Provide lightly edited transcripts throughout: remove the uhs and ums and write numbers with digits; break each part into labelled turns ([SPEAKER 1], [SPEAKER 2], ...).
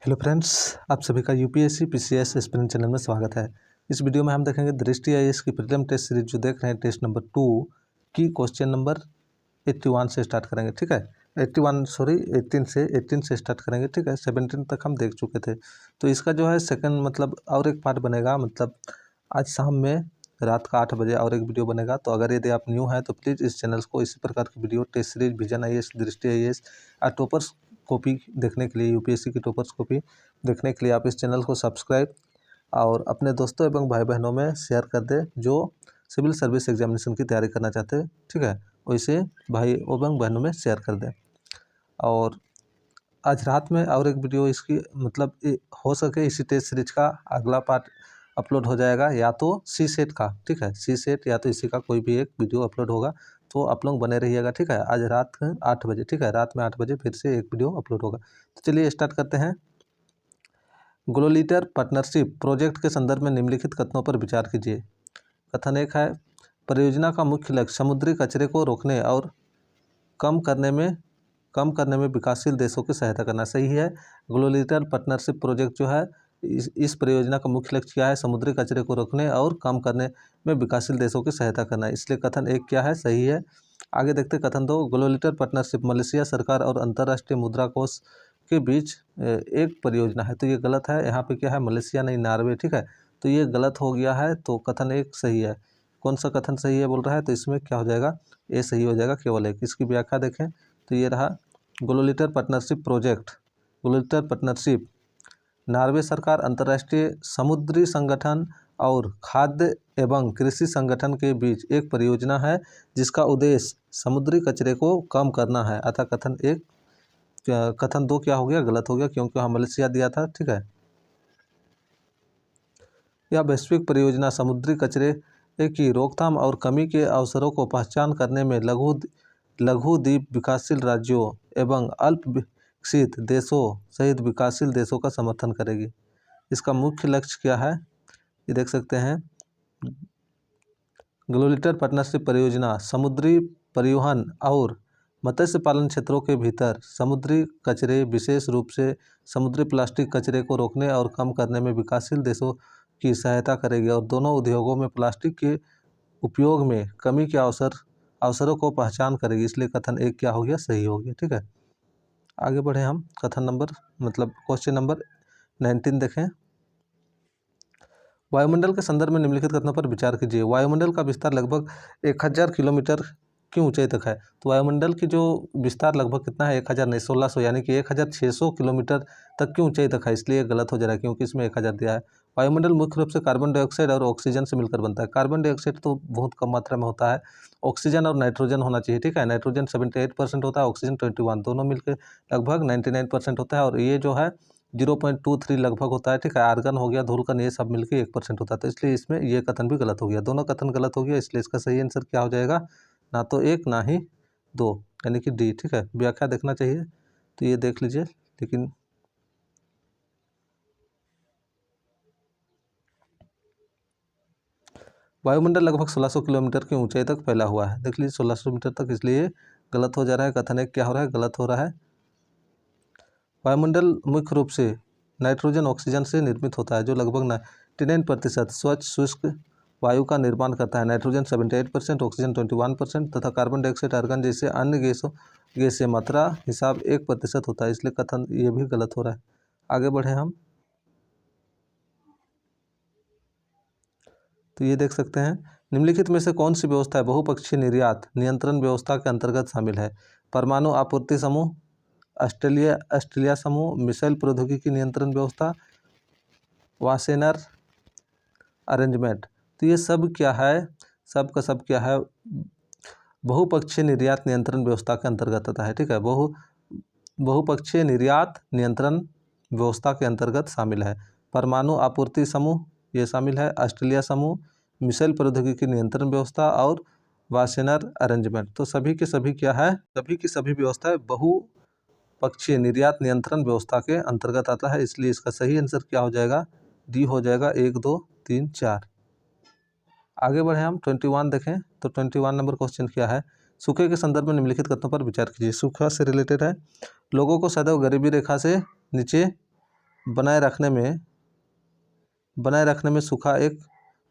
[SPEAKER 1] Hello friends, आप सभी का यूपीएससी पीसीएस एस्पिरेंट चैनल में स्वागत है। इस वीडियो में हम देखेंगे दृष्टि आईएएस की प्रीलिम टेस्ट सीरीज जो देख रहे हैं टेस्ट नंबर 2 की क्वेश्चन नंबर 81 से स्टार्ट करेंगे। ठीक है, 18 से स्टार्ट करेंगे। ठीक है, 17 तक हम देख चुके थे। तो इसका जो है सेकंड मतलब और एक पार्ट बनेगा, मतलब आज शाम में रात का 8 बजे और एक वीडियो बनेगा। तो अगर यदि आप न्यू हैं तो प्लीज़ इस चैनल को इसी प्रकार की video test series Vision IAS, Drishti IAS और टॉपर्स कॉपी देखने के लिए, यूपीएससी की टॉपर्स कॉपी देखने के लिए आप इस चैनल को सब्सक्राइब और अपने दोस्तों एवं भाई बहनों में शेयर कर दें जो सिविल सर्विस एग्जामिनेशन की तैयारी करना चाहते हैं। ठीक है, वैसे भाई एवं बहनों में शेयर कर दें। और आज रात में और एक वीडियो इसकी मतलब हो सके इसी टेस्ट सीरीज का अगला पार्ट अपलोड हो जाएगा, या तो सी सेट का। ठीक है, सी सेट या तो इसी का कोई भी एक वीडियो अपलोड होगा, तो आप लोग बने रहिएगा। ठीक है, आज रात 8 बजे, ठीक है, रात में 8 बजे फिर से एक वीडियो अपलोड होगा। तो चलिए स्टार्ट करते हैं। ग्लोलीटर पार्टनरशिप प्रोजेक्ट के संदर्भ में निम्नलिखित कथनों पर विचार कीजिए। कथन 1 है, परियोजना का मुख्य लक्ष्य समुद्री कचरे को रोकने और कम करने में विकासशील देशों की सहायता करना। सही है। ग्लोलीटर पार्टनरशिप प्रोजेक्ट जो है इस परियोजना का मुख्य लक्ष्य क्या है? समुद्री कचरे को रोकने और कम करने में विकासशील देशों की सहायता करना है। इसलिए कथन 1 क्या है? सही है। आगे देखते कथन 2, ग्लोलीटर पार्टनरशिप मलेशिया सरकार और अंतर्राष्ट्रीय मुद्रा कोष के बीच एक परियोजना है। तो ये गलत है। यहाँ पे क्या है? मलेशिया नहीं, नॉर्वे। ठीक है, तो ये गलत हो गया है। तो कथन 1 सही है। कौन सा कथन सही है बोल रहा है? तो इसमें क्या हो जाएगा? ए सही हो जाएगा, केवल एक। इसकी व्याख्या देखें तो ये रहा, ग्लोलीटर पार्टनरशिप प्रोजेक्ट, ग्लोलीटर पार्टनरशिप नॉर्वे सरकार, अंतर्राष्ट्रीय समुद्री संगठन और खाद्य एवं कृषि संगठन के बीच एक परियोजना है जिसका उद्देश्य समुद्री कचरे को कम करना है। अतः कथन 2 क्या हो गया? गलत हो गया, क्योंकि वहाँ मलेशिया दिया था। ठीक है, यह वैश्विक परियोजना समुद्री कचरे की रोकथाम और कमी के अवसरों को पहचान करने में लघु द्वीप विकासशील राज्यों एवं अल्प विकसित देशों सहित विकासशील देशों का समर्थन करेगी। इसका मुख्य लक्ष्य क्या है? ये देख सकते हैं, ग्लोलीटर पार्टनरशिप परियोजना समुद्री परिवहन और मत्स्य पालन क्षेत्रों के भीतर समुद्री कचरे, विशेष रूप से समुद्री प्लास्टिक कचरे को रोकने और कम करने में विकासशील देशों की सहायता करेगी और दोनों उद्योगों में प्लास्टिक के उपयोग में कमी के अवसरों को पहचान करेगी। इसलिए कथन 1 क्या हो गया? सही हो गया। ठीक है, आगे बढ़े हम। क्वेश्चन नंबर 19 देखें। वायुमंडल के संदर्भ में निम्नलिखित कथनों पर विचार कीजिए। वायुमंडल का विस्तार लगभग 1000 किलोमीटर की ऊंचाई तक है। तो वायुमंडल की जो विस्तार लगभग कितना है? 1000 नहीं, 1600, यानी कि 1600 किलोमीटर तक की ऊंचाई तक है। इसलिए गलत हो जा रहा है, क्योंकि इसमें 1000 दिया है। वायुमंडल मुख्य रूप से कार्बन डाइऑक्साइड और ऑक्सीजन से मिलकर बनता है। कार्बन डाइऑक्साइड तो बहुत कम मात्रा में होता है, ऑक्सीजन और नाइट्रोजन होना चाहिए। ठीक है, नाइट्रोजन 78% होता है, ऑक्सीजन 21, दोनों मिलकर लगभग 99% होता है। और ये जो है 0.23 लगभग होता है। ठीक है, आर्गन हो गया, धूलकण, ये सब मिलकर 1% होता है। तो इसलिए इसमें ये कथन भी गलत हो गया, दोनों कथन गलत हो गया। इसलिए इसका सही आंसर क्या हो जाएगा? ना तो 1 ना ही 2, यानी कि डी। ठीक है, व्याख्या देखना चाहिए तो ये देख लीजिए। लेकिन वायुमंडल लगभग 1600 किलोमीटर की ऊंचाई तक फैला हुआ है। देख लीजिए 1600 मीटर तक, इसलिए गलत हो जा रहा है। कथन 1 क्या हो रहा है? गलत हो रहा है। वायुमंडल मुख्य रूप से नाइट्रोजन ऑक्सीजन से निर्मित होता है, जो लगभग 99% स्वच्छ शुष्क वायु का निर्माण करता है। नाइट्रोजन 78%, ऑक्सीजन 21% तथा कार्बन डाइऑक्साइड, आर्गन जैसे अन्य गैस से मात्रा हिसाब 1% होता है। इसलिए कथन ये भी गलत हो रहा है। आगे बढ़े हम, तो ये देख सकते हैं, निम्नलिखित में से कौन सी व्यवस्था है बहुपक्षीय निर्यात नियंत्रण व्यवस्था के अंतर्गत शामिल है? परमाणु आपूर्ति समूह, ऑस्ट्रेलिया समूह, मिसाइल प्रौद्योगिकी नियंत्रण व्यवस्था, वासेनर अरेंजमेंट। तो ये सब क्या है? सब का सब क्या है? बहुपक्षीय निर्यात नियंत्रण व्यवस्था के अंतर्गत आता है। ठीक है, बहुपक्षीय निर्यात नियंत्रण व्यवस्था के अंतर्गत शामिल है। परमाणु आपूर्ति समूह ये शामिल है, ऑस्ट्रेलिया समूह, मिसाइल प्रौद्योगिकी नियंत्रण व्यवस्था और वासेनर अरेंजमेंट। तो सभी के सभी क्या है? सभी की सभी व्यवस्थाएं बहुपक्षीय निर्यात नियंत्रण व्यवस्था के अंतर्गत आता है। इसलिए इसका सही आंसर क्या हो जाएगा? डी हो जाएगा। 1, 2, 3, 4। आगे बढ़े हम 21 देखें तो 21 नंबर क्वेश्चन क्या है? सूखे के संदर्भ में निम्नलिखित कथनों पर विचार कीजिए। सूखा से रिलेटेड है, लोगों को सदैव गरीबी रेखा से नीचे बनाए रखने में सूखा एक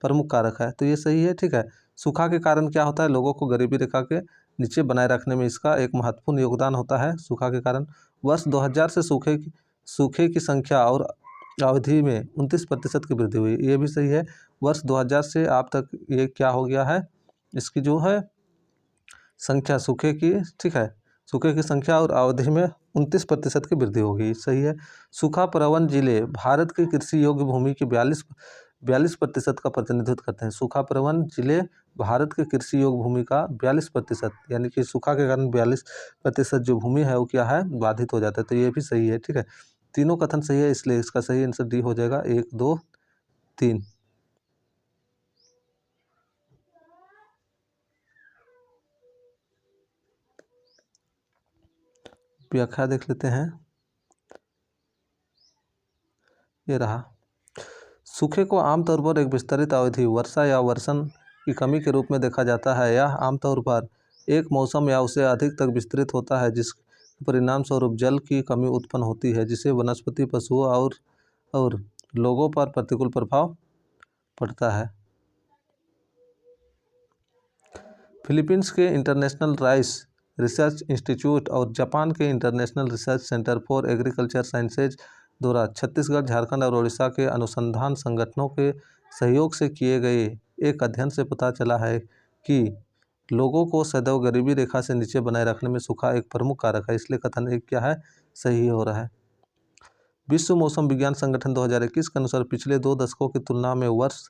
[SPEAKER 1] प्रमुख कारक है, तो ये सही है। ठीक है, सूखा के कारण क्या होता है, लोगों को गरीबी रेखा के नीचे बनाए रखने में इसका एक महत्वपूर्ण योगदान होता है। सूखा के कारण वर्ष 2000 से सूखे की संख्या और अवधि में 29% की वृद्धि हुई, ये भी सही है। वर्ष 2000 से अब तक ये क्या हो गया है, इसकी जो है संख्या सूखे की, ठीक है, सूखे की संख्या और अवधि में 29% की वृद्धि होगी, सही है। सूखा प्रवण जिले भारत की कृषि योग्य भूमि की 42% का प्रतिनिधित्व करते हैं। सूखा प्रवण जिले भारत के कृषि योग्य भूमि का 42%, यानी कि सूखा के कारण 42% जो भूमि है वो क्या है, बाधित हो जाता है, तो ये भी सही है। ठीक है, तीनों कथन सही है, इसलिए इसका सही आंसर डी हो जाएगा, 1 2 3। व्याख्या देख लेते हैं, ये रहा। सूखे को आमतौर पर एक विस्तृत अवधि वर्षा या वर्षण की कमी के रूप में देखा जाता है। यह आमतौर पर एक मौसम या उससे अधिक तक विस्तृत होता है, जिसके परिणाम स्वरूप जल की कमी उत्पन्न होती है, जिससे वनस्पति, पशुओं और लोगों पर प्रतिकूल प्रभाव पड़ता है। फिलीपींस के इंटरनेशनल राइस रिसर्च इंस्टीट्यूट और जापान के international research centre for agriculture sciences द्वारा छत्तीसगढ़, झारखंड और उड़ीसा के अनुसंधान संगठनों के सहयोग से किए गए एक अध्ययन से पता चला है कि लोगों को सदैव गरीबी रेखा से नीचे बनाए रखने में सूखा एक प्रमुख कारक है, इसलिए कथन एक क्या है, सही हो रहा है। विश्व मौसम विज्ञान संगठन 2021 के अनुसार पिछले 2 दशकों की तुलना में वर्ष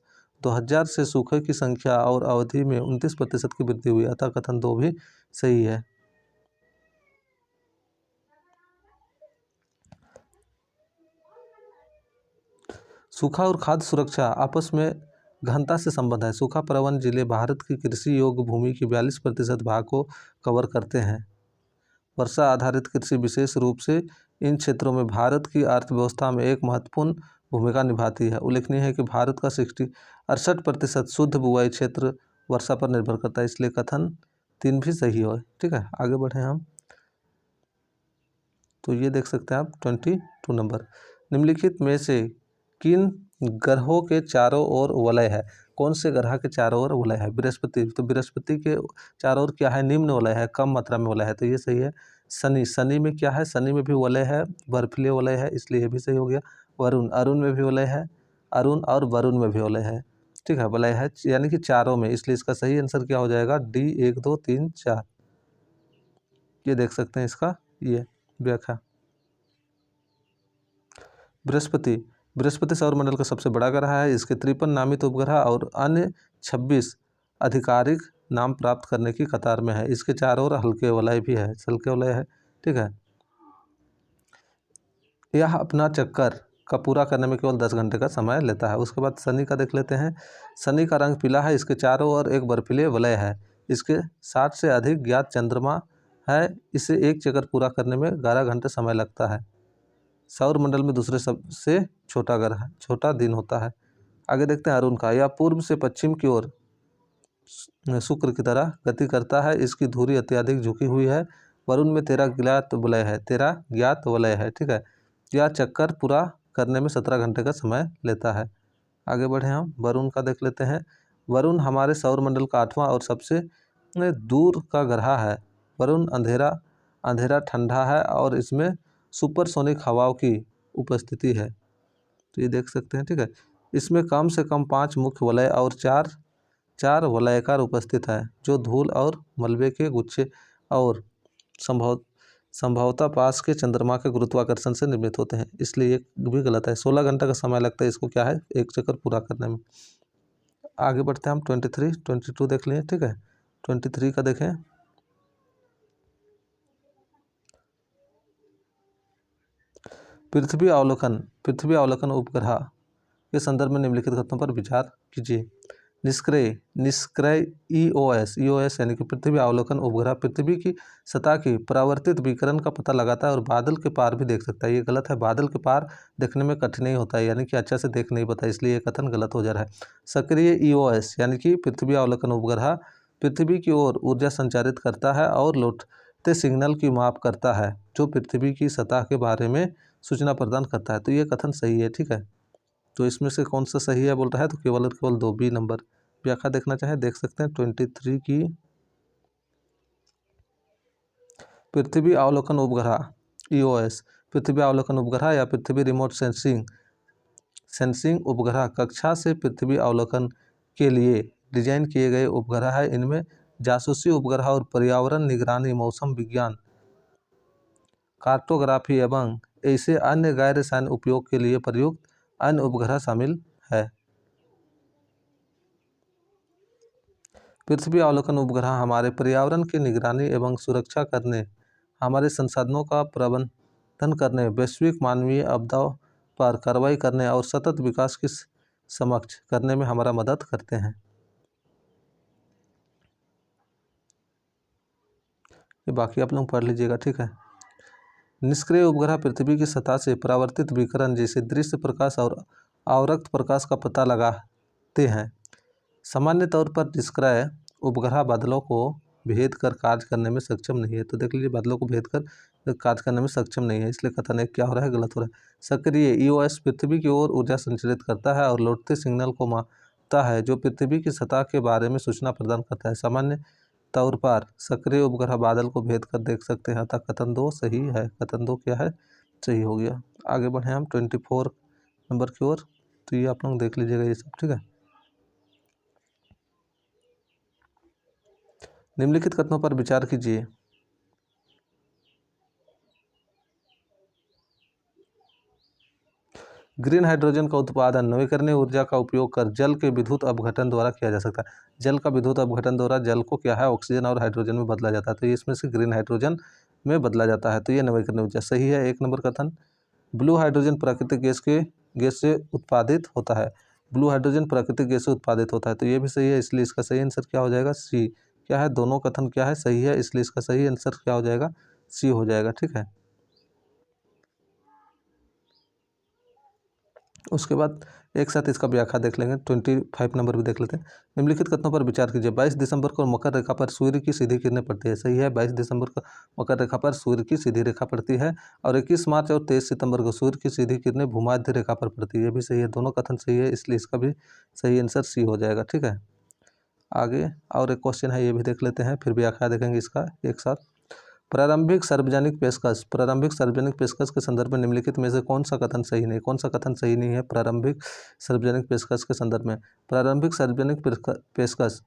[SPEAKER 1] 2000 से सूखे की संख्या और अवधि में 29% की वृद्धि हुई, अतः कथन 2 भी सही है। सूखा और खाद्य सुरक्षा आपस में गहनता से संबंध है। सूखा प्रवण जिले भारत की कृषि योग्य भूमि की 42% भाग को कवर करते हैं। वर्षा आधारित कृषि विशेष रूप से इन क्षेत्रों में भारत की अर्थव्यवस्था में एक महत्वपूर्ण भूमिका निभाती है। उल्लेखनीय है कि भारत का 68% शुद्ध बुआई क्षेत्र वर्षा पर निर्भर करता है, इसलिए कथन 3 भी सही हो। ठीक है, आगे बढ़े हम, तो ये देख सकते हैं आप 22 नंबर, निम्नलिखित में से किन ग्रहों के चारों ओर वलय है। कौन से ग्रह के चारों ओर वलय है, बृहस्पति, तो बृहस्पति के चारों ओर क्या है, निम्न वलय है, कम मात्रा में वलय है, तो ये सही है। शनि में क्या है, शनि में भी वलय है, बर्फीले वलय है, इसलिए ये भी सही हो गया। अरुण में भी वलय है, अरुण और वरुण में भी वलय है, ठीक है, वलय है यानी कि चारों में, इसलिए इसका सही आंसर क्या हो जाएगा, डी 1 2 3 4। ये देख सकते हैं इसका ये व्याख्या। बृहस्पति सौरमंडल का सबसे बड़ा ग्रह है। इसके 53 नामित उपग्रह और अन्य 26 आधिकारिक नाम प्राप्त करने की कतार में है। इसके चारों ओर हल्के वलय भी है, हल्के वलय है, ठीक है। यह अपना चक्कर का पूरा करने में केवल 10 घंटे का समय लेता है। उसके बाद शनि का देख लेते हैं। शनि का रंग पीला है, इसके चारों ओर एक बर्फीले वलय है। इसके 60 से अधिक ज्ञात चंद्रमा है। इसे एक चक्कर पूरा करने में 11 घंटे समय लगता है। सौर मंडल में दूसरे सबसे छोटा ग्रह, छोटा दिन होता है। आगे देखते हैं अरुण का। यह पूर्व से पश्चिम की ओर शुक्र की तरह गति करता है। इसकी धुरी अत्यधिक झुकी हुई है। वरुण में 13 ज्ञात वलय है, 13 ज्ञात वलय है, ठीक है। यह चक्कर पूरा करने में 17 घंटे का समय लेता है। आगे बढ़े हम वरुण का देख लेते हैं। वरुण हमारे सौर मंडल का 8वां और सबसे दूर का ग्रह है। वरुण अंधेरा ठंडा है और इसमें सुपरसोनिक हवाओं की उपस्थिति है, तो ये देख सकते हैं, ठीक है। इसमें कम से कम 5 मुख्य वलय और 4 वलयाकार उपस्थित है, जो धूल और मलबे के गुच्छे और संभवतः पास के चंद्रमा के गुरुत्वाकर्षण से निर्मित होते हैं, इसलिए ये भी गलत है। 16 घंटे का समय लगता है इसको क्या है, एक चक्कर पूरा करने में। आगे बढ़ते हैं हम 22 देख लिए, ठीक है। 23 का देखें। पृथ्वी अवलोकन उपग्रह के संदर्भ में निम्नलिखित कथनों पर विचार कीजिए। निष्क्रिय ईओएस यानी कि पृथ्वी अवलोकन उपग्रह पृथ्वी की सतह की परावर्तित विकिरण का पता लगाता है और बादल के पार भी देख सकता है। ये गलत है, बादल के पार देखने में कठिनाई होता है, यानी कि अच्छा से देख नहीं पाता, इसलिए ये कथन गलत हो जा रहा है। सक्रिय ईओएस यानी कि पृथ्वी अवलोकन उपग्रह पृथ्वी की ओर ऊर्जा संचारित करता है और लौटते सिग्नल की माप करता है, जो पृथ्वी की सतह के बारे में सूचना प्रदान करता है। तो ये कथन सही है, ठीक है। तो इसमें से कौन सा सही है बोल रहा है, तो केवल और केवल 2 बी नंबर। व्याख्या देखना चाहे देख सकते हैं 23 की। पृथ्वी अवलोकन उपग्रह ईओएस, पृथ्वी अवलोकन उपग्रह या पृथ्वी रिमोट सेंसिंग उपग्रह कक्षा से पृथ्वी अवलोकन के लिए डिजाइन किए गए उपग्रह है। इनमें जासूसी उपग्रह और पर्यावरण निगरानी, मौसम विज्ञान, कार्टोग्राफी एवं ऐसे अन्य गैर सैन्य उपयोग के लिए प्रयुक्त अन्य उपग्रह शामिल है। पृथ्वी अवलोकन उपग्रह हमारे पर्यावरण की निगरानी एवं सुरक्षा करने, हमारे संसाधनों का प्रबंधन करने, वैश्विक मानवीय आपदाओं पर कार्रवाई करने और सतत विकास की समक्ष करने में हमारा मदद करते हैं। ये बाकी आप लोग पढ़ लीजिएगा, ठीक है। निष्क्रिय उपग्रह पृथ्वी की सतह से परावर्तित विकिरण जैसे दृश्य प्रकाश और अवरक्त प्रकाश का पता लगाते हैं। सामान्य तौर पर निष्क्रिय उपग्रह बादलों को भेद कर कार्य करने में सक्षम नहीं है। तो देख लीजिए, बादलों को भेद कर कार्य करने में सक्षम नहीं है, इसलिए कथन एक क्या हो रहा है, गलत हो रहा है। सक्रिय ईओएस पृथ्वी की ओर ऊर्जा संचारित करता है और लौटते सिग्नल को मापता है, जो पृथ्वी की सतह के बारे में सूचना प्रदान करता है। सामान्य तौर पर सक्रिय उपग्रह बादल को भेद कर देख सकते हैं, अतः कथन 2 सही है। कथन 2 क्या है, सही हो गया। आगे बढ़े हम 24 नंबर की ओर। तो ये आप लोग देख लीजिएगा ये सब, ठीक है। निम्नलिखित कथनों पर विचार कीजिए। ग्रीन हाइड्रोजन का उत्पादन नवीकरणीय ऊर्जा का उपयोग कर जल के विद्युत अपघटन द्वारा किया जा सकता है। जल का विद्युत अपघटन द्वारा जल को क्या है, ऑक्सीजन और हाइड्रोजन में बदला जाता है। तो ये इसमें से ग्रीन हाइड्रोजन में बदला जाता है। तो ये नवीकरणीय ऊर्जा सही है, 1 नंबर कथन। ब्लू हाइड्रोजन प्राकृतिक गैस से उत्पादित होता है। ब्लू हाइड्रोजन प्राकृतिक गैस से उत्पादित होता है, तो ये भी सही है, इसलिए इसका सही आंसर क्या हो जाएगा, सी। क्या है, दोनों कथन क्या है, सही है, इसलिए इसका सही आंसर क्या हो जाएगा, सी हो जाएगा, ठीक है। उसके बाद एक साथ इसका व्याख्या देख लेंगे, 25 नंबर भी देख लेते हैं। निम्नलिखित कथनों पर विचार कीजिए। 22 दिसंबर को मकर रेखा पर सूर्य की सीधी किरणें पड़ती है। सही है, 22 दिसंबर को मकर रेखा पर सूर्य की सीधी रेखा पड़ती है। और 21 मार्च और 23 सितंबर को सूर्य की सीधी किरणें भूमध्य रेखा पर पड़ती है। ये भी सही है, दोनों कथन सही है, इसलिए इसका भी सही आंसर सी हो जाएगा, ठीक है। आगे और एक क्वेश्चन है, ये भी देख लेते हैं, फिर व्याख्या देखेंगे इसका एक साथ। प्रारंभिक सार्वजनिक पेशकश के संदर्भ में निम्नलिखित में से कौन सा कथन सही नहीं, कौन सा कथन सही नहीं है प्रारंभिक सार्वजनिक पेशकश के संदर्भ में। प्रारंभिक सार्वजनिक पेशकश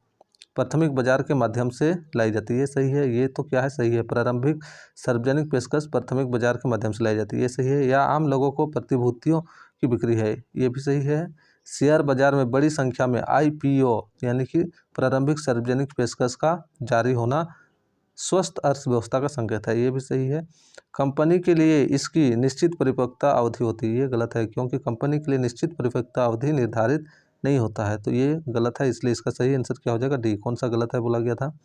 [SPEAKER 1] प्राथमिक बाजार के माध्यम से लाई जाती है, ये सही है। ये तो क्या है, सही है, प्रारंभिक सार्वजनिक पेशकश प्राथमिक बाजार के माध्यम से लाई जाती है, ये सही है। या आम लोगों को प्रतिभूतियों की बिक्री है, ये भी सही है। शेयर बाजार में बड़ी संख्या में आईपीओ यानी कि प्रारंभिक सार्वजनिक पेशकश का जारी होना स्वस्थ अर्थव्यवस्था का संकेत है, ये भी सही है। कंपनी के लिए इसकी निश्चित परिपक्वता अवधि होती है, ये गलत है, क्योंकि कंपनी के लिए निश्चित परिपक्वता अवधि निर्धारित नहीं होता है, तो ये गलत है, इसलिए इसका सही आंसर क्या हो जाएगा, डी। कौन सा गलत है बोला गया था,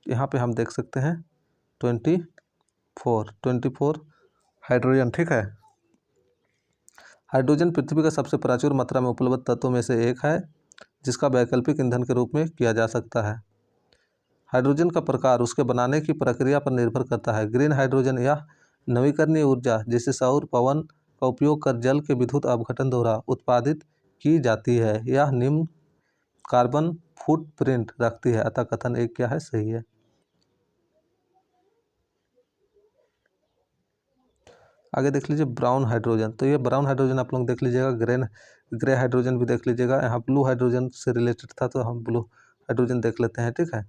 [SPEAKER 1] यहाँ पे हम देख सकते हैं 24 हाइड्रोजन, ठीक है। हाइड्रोजन पृथ्वी का सबसे प्रचुर मात्रा में उपलब्ध तत्वों में से एक है, जिसका वैकल्पिक ईंधन के रूप में किया जा सकता है। हाइड्रोजन का प्रकार उसके बनाने की प्रक्रिया पर निर्भर करता है। ग्रीन हाइड्रोजन या नवीकरणीय ऊर्जा जैसे सौर पवन का उपयोग कर जल के विद्युत अपघटन द्वारा उत्पादित की जाती है। यह निम्न कार्बन फुटप्रिंट रखती है, अतः कथन एक क्या है, सही है। आगे देख लीजिए ब्राउन हाइड्रोजन। तो ये ब्राउन हाइड्रोजन आप लोग देख लीजिएगा, ग्रे हाइड्रोजन भी देख लीजिएगा। यहाँ ब्लू हाइड्रोजन से रिलेटेड था, तो हम ब्लू हाइड्रोजन देख लेते हैं, ठीक है।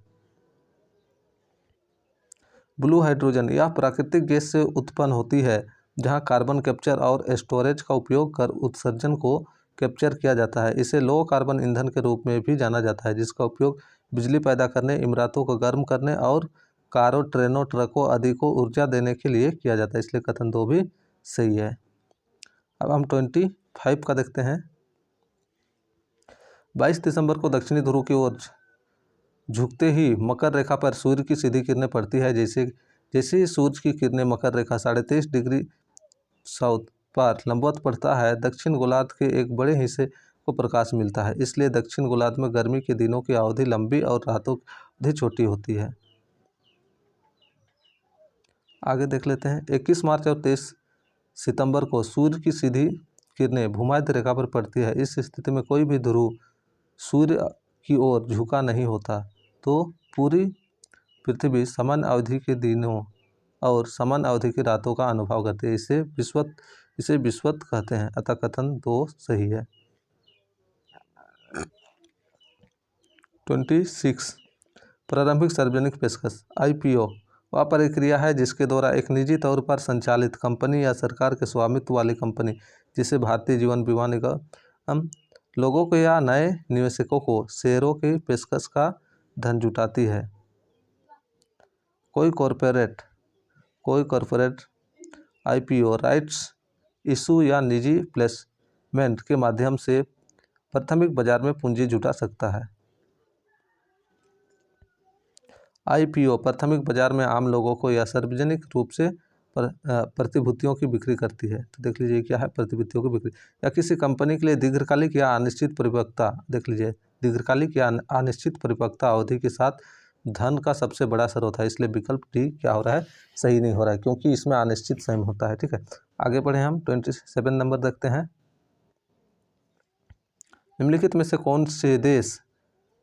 [SPEAKER 1] ब्लू हाइड्रोजन यह प्राकृतिक गैस से उत्पन्न होती है, जहां कार्बन कैप्चर और स्टोरेज का उपयोग कर उत्सर्जन को कैप्चर किया जाता है। इसे लो कार्बन ईंधन के रूप में भी जाना जाता है, जिसका उपयोग बिजली पैदा करने, इमारतों को गर्म करने और कारों, ट्रेनों, ट्रकों आदि को ऊर्जा देने के लिए किया जाता है, इसलिए कथन 2 भी सही है। अब हम 25 का देखते हैं। 22 दिसंबर को दक्षिणी ध्रुव की ओर झुकते ही मकर रेखा पर सूर्य की सीधी किरणें पड़ती है। जैसे ही सूर्य की किरणें मकर रेखा 23.5 डिग्री साउथ पर लंबवत पड़ता है, दक्षिण गोलार्ध के एक बड़े हिस्से को प्रकाश मिलता है। इसलिए दक्षिण गोलार्ध में गर्मी के दिनों की अवधि लंबी और रातों की अवधि छोटी होती है। आगे देख लेते हैं 21 मार्च और 23 सितंबर को सूर्य की सीधी किरणें भूमध्य रेखा पर पड़ती है। इस स्थिति में कोई भी ध्रुव सूर्य की ओर झुका नहीं होता, तो पूरी पृथ्वी समान अवधि के दिनों और समान अवधि की रातों का अनुभव करती है। इसे विषुवत कहते हैं, अतः कथन 2 सही है। 26 प्रारंभिक सार्वजनिक पेशकश। IPO वह प्रक्रिया है जिसके द्वारा एक निजी तौर पर संचालित कंपनी या सरकार के स्वामित्व वाली कंपनी, जिसे भारतीय जीवन बीमा निगम लोगों को या नए निवेशकों को शेयरों की पेशकश का धन जुटाती है। कोई कॉरपोरेट IPO राइट्स इशू या निजी प्लेसमेंट के माध्यम से प्राथमिक बाजार में पूंजी जुटा सकता है। IPO प्राथमिक बाजार में आम लोगों को या सार्वजनिक रूप से प्रतिभूतियों की बिक्री करती है। तो देख लीजिए क्या है, प्रतिभूतियों की बिक्री, या किसी कंपनी के लिए दीर्घकालिक या अनिश्चित परिपक्वता, देख लीजिए दीर्घकालिक या अनिश्चित परिपक्वता अवधि के साथ धन का सबसे बड़ा स्रोत है। इसलिए विकल्प डी क्या हो रहा है, सही नहीं हो रहा है, क्योंकि इसमें अनिश्चित समय होता है। ठीक है, आगे बढ़े हम 27 नंबर देखते हैं। निम्नलिखित में से कौन से देश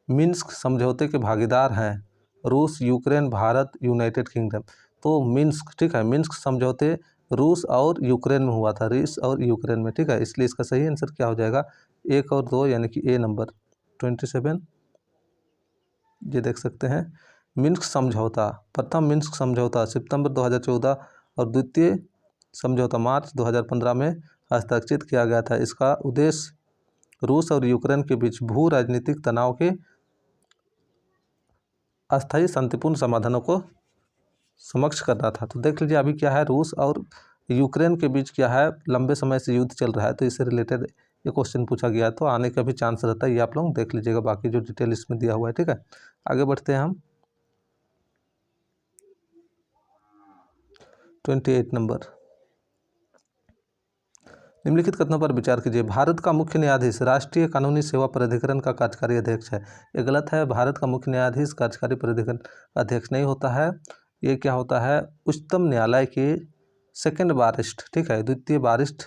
[SPEAKER 1] मिन्स्क समझौते के भागीदार हैं? रूस, यूक्रेन, भारत, यूनाइटेड किंगडम। तो मिन्स्क, ठीक है, मिन्स्क समझौते रूस और यूक्रेन में हुआ था, रूस और यूक्रेन में। ठीक है, इसलिए इसका सही आंसर क्या हो जाएगा, 1 और 2, यानी कि ए नंबर 27। ये देख सकते हैं, मिन्स्क समझौता, प्रथम मिन्स्क समझौता सितंबर 2014 और द्वितीय समझौता मार्च 2015 में हस्ताक्षरित किया गया था। इसका उद्देश्य रूस और यूक्रेन के बीच भू राजनीतिक तनाव के अस्थायी शांतिपूर्ण समाधानों को समक्ष करना था। तो देख लीजिए अभी क्या है, रूस और यूक्रेन के बीच क्या है, लंबे समय से युद्ध चल रहा है, तो इससे रिलेटेड ये क्वेश्चन पूछा गया है, तो आने का भी चांस रहता है। ये आप लोग देख लीजिएगा, बाकी जो डिटेल इसमें दिया हुआ है। ठीक है, आगे बढ़ते हैं हम 28 नंबर। निम्नलिखित कथनों पर विचार कीजिए। भारत का मुख्य न्यायाधीश राष्ट्रीय कानूनी सेवा प्राधिकरण का कार्यकारी अध्यक्ष है। ये गलत है, भारत का मुख्य न्यायाधीश कार्यकारी प्राधिकरण का अध्यक्ष नहीं होता है। ये क्या होता है, उच्चतम न्यायालय के सेकंड बारिस्ट, ठीक है, द्वितीय बारिस्ट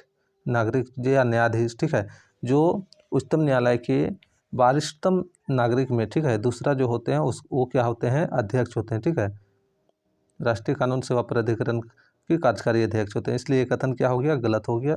[SPEAKER 1] नागरिक या न्यायाधीश, ठीक है, जो उच्चतम न्यायालय के वरिष्ठतम नागरिक में, ठीक है, दूसरा जो होते हैं वो क्या होते हैं, अध्यक्ष होते हैं। ठीक है, राष्ट्रीय कानून सेवा प्राधिकरण के कार्यकारी अध्यक्ष होते हैं। इसलिए कथन क्या हो गया, गलत हो गया।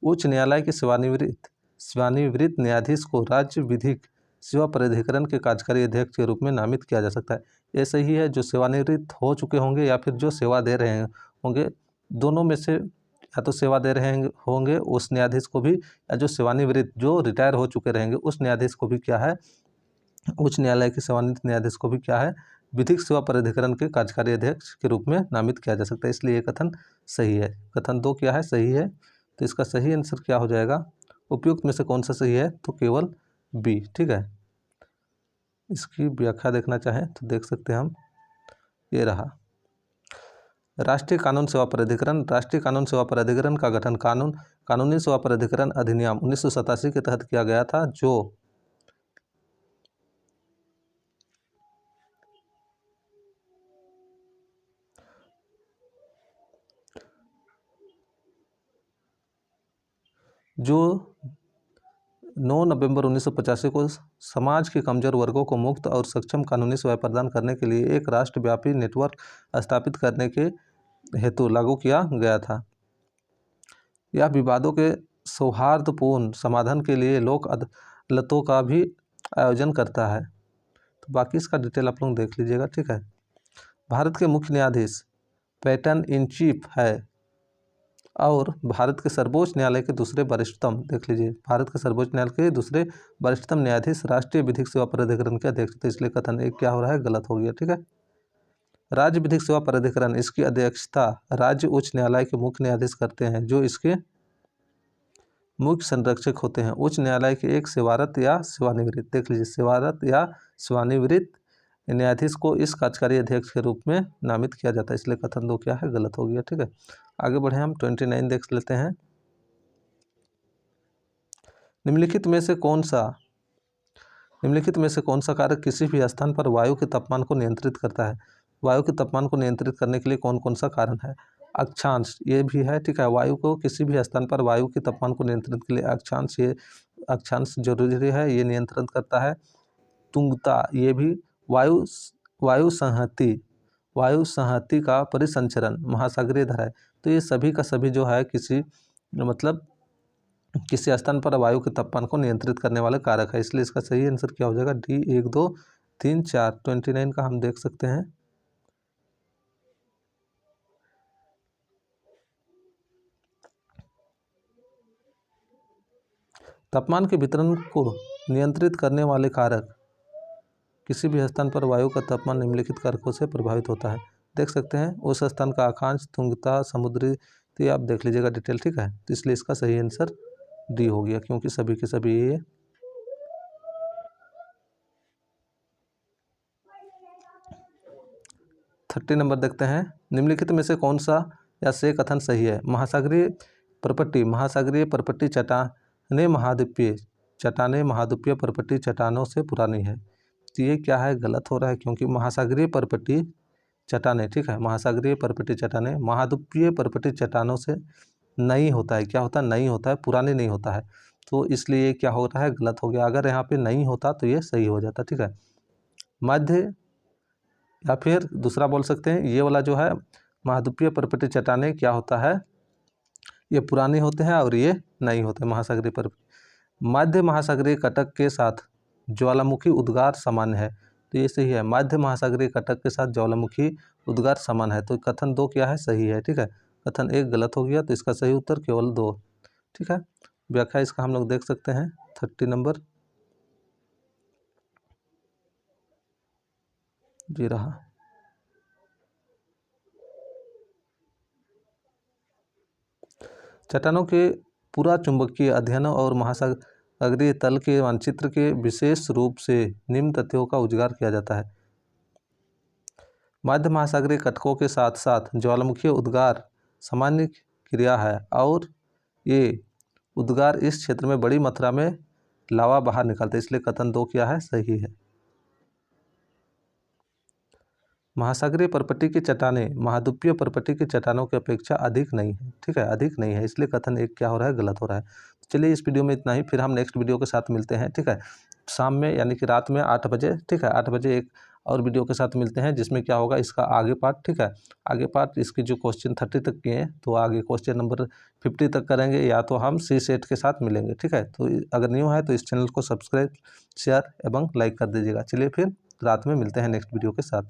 [SPEAKER 1] उच्च न्यायालय के सेवानिवृत्त न्यायाधीश को राज्य विधिक सेवा प्राधिकरण के कार्यकारी अध्यक्ष के रूप में नामित किया जा सकता है। ये सही है, जो सेवानिवृत्त हो चुके होंगे या फिर जो सेवा दे रहे होंगे, दोनों में से या तो सेवा दे रहे होंगे उस न्यायाधीश को भी, या जो सेवानिवृत्त जो रिटायर हो चुके रहेंगे उस न्यायाधीश को भी क्या है, उच्च न्यायालय के सेवानिवृत्त न्यायाधीश को भी क्या है, विधिक सेवा प्राधिकरण के कार्यकारी अध्यक्ष के रूप में नामित किया जा सकता है। इसलिए ये कथन सही है। कथन 2 क्या है, सही है। तो इसका सही आंसर क्या हो जाएगा, उपयुक्त में से कौन सा सही है, तो केवल बी। ठीक है, इसकी व्याख्या देखना चाहें तो देख सकते हैं हम, ये रहा राष्ट्रीय कानून सेवा प्राधिकरण। राष्ट्रीय कानून सेवा प्राधिकरण का गठन कानूनी सेवा प्राधिकरण अधिनियम 1987 के तहत किया गया था, जो 9 नवंबर 1985 को समाज के कमजोर वर्गों को मुक्त और सक्षम कानूनी सेवाएं प्रदान करने के लिए एक राष्ट्रव्यापी नेटवर्क स्थापित करने के हेतु लागू किया गया था। यह विवादों के सौहार्दपूर्ण समाधान के लिए लोक अदालतों का भी आयोजन करता है। तो बाकी इसका डिटेल आप लोग देख लीजिएगा। ठीक है, भारत के मुख्य न्यायाधीश पैटर्न इन चीफ है और भारत के सर्वोच्च न्यायालय के दूसरे वरिष्ठतम, देख लीजिए, भारत के सर्वोच्च न्यायालय के दूसरे वरिष्ठतम न्यायाधीश राष्ट्रीय विधिक सेवा प्राधिकरण के अध्यक्ष थे। इसलिए कथन 1 क्या हो रहा है, गलत हो गया। ठीक है, राज्य विधिक सेवा प्राधिकरण, इसकी अध्यक्षता राज्य उच्च न्यायालय के मुख्य न्यायाधीश करते हैं, जो इसके मुख्य संरक्षक होते हैं। उच्च न्यायालय के एक सेवारत या सेवानिवृत्त, देख लीजिए, सेवारत या सेवानिवृत्त न्यायाधीश को इस कार्यकारी अध्यक्ष के रूप में नामित किया जाता है। इसलिए कथन 2 क्या है, गलत हो गया। ठीक है, आगे बढ़े हम 29 देख लेते हैं। निम्नलिखित में से कौन सा कारक किसी भी स्थान पर वायु के तापमान को नियंत्रित करता है। वायु के तापमान को नियंत्रित करने के लिए कौन कौन सा कारण है। अक्षांश ये भी है, ठीक है। वायु को किसी भी स्थान पर वायु के तापमान को नियंत्रित के लिए अक्षांश, ये अक्षांश जरूरी है, ये नियंत्रण करता है। तुंगता ये भी वायु वायु संहति का परिसंचरण महासागरीय धाराएं। तो ये सभी का सभी जो है किसी मतलब किसी स्थान पर वायु के तापमान को नियंत्रित करने वाले कारक है, इसलिए इसका सही आंसर क्या हो जाएगा डी 1 2 3 4। 29 का हम देख सकते हैं। तापमान के वितरण को नियंत्रित करने वाले कारक, किसी भी स्थान पर वायु का तापमान निम्नलिखित कारकों से प्रभावित होता है। देख सकते हैं उस स्थान का अक्षांश, तुंगता, समुद्री, तो ये आप देख लीजिएगा डिटेल, ठीक है। तो इसलिए इसका सही आंसर डी हो गया, क्योंकि सभी के सभी ये 30 नंबर देखते हैं। निम्नलिखित में से कौन सा या से कथन सही है। महासागरीय परपट्टी चट्टानें महाद्वीपीय परपट्टी चट्टानों से पुरानी है। तो ये क्या है, गलत हो रहा है, क्योंकि महासागरीय परपट्टी चट्टानें, ठीक है, महासागरीय परपट्टी चट्टानें महाद्वीपीय परपट्टी चट्टानों से नहीं होता है। क्या होता है, नहीं होता है, पुरानी नहीं होता है। तो इसलिए क्या हो रहा है, गलत हो गया। अगर यहाँ पे नहीं होता तो ये सही हो जाता, ठीक है। मध्य या फिर दूसरा बोल सकते हैं, ये वाला जो है महाद्वीपीय परपट्टी चट्टानें क्या होता है, ये पुराने होते हैं और ये नहीं होते महासागरीय पर। मध्य महासागरीय कटक के साथ ज्वालामुखी उद्गार सामान्य है। तो ये सही है, मध्य महासागरीय कटक के साथ ज्वालामुखी उद्गार समान है। तो कथन 2 क्या है, सही है, ठीक है। कथन 1 गलत हो गया, तो इसका सही उत्तर केवल 2, ठीक है। व्याख्या इसका हम लोग देख सकते हैं 30 नंबर जी रहा। चट्टानों के पूरा चुंबकीय अध्ययनों और महासागरीय तल के मानचित्र के विशेष रूप से निम्न तथ्यों का उजागर किया जाता है। मध्य महासागरीय कटकों के साथ साथ ज्वालामुखी उद्गार सामान्य क्रिया है और ये उद्गार इस क्षेत्र में बड़ी मात्रा में लावा बाहर निकालते हैं, इसलिए कथन 2 क्या है, सही है। महासागरीय परपट्टी की चट्टानें महाद्वीपीय परपट्टी की चट्टानों की अपेक्षा अधिक नहीं है, ठीक है, अधिक नहीं है, इसलिए कथन 1 क्या हो रहा है, गलत हो रहा है। चलिए इस वीडियो में इतना ही, फिर हम नेक्स्ट वीडियो के साथ मिलते हैं, ठीक है, शाम में यानी कि रात में 8 बजे, ठीक है, 8 बजे एक और वीडियो के साथ मिलते हैं, जिसमें क्या होगा इसका आगे पार्ट, ठीक है, आगे पार्ट इसकी जो क्वेश्चन 30 तक किए हैं, तो आगे क्वेश्चन नंबर 50 तक करेंगे, या तो हम सी सेट के साथ मिलेंगे, ठीक है। तो अगर न्यू है तो इस चैनल को सब्सक्राइब, शेयर एवं लाइक कर दीजिएगा। चलिए फिर रात में मिलते हैं नेक्स्ट वीडियो के साथ।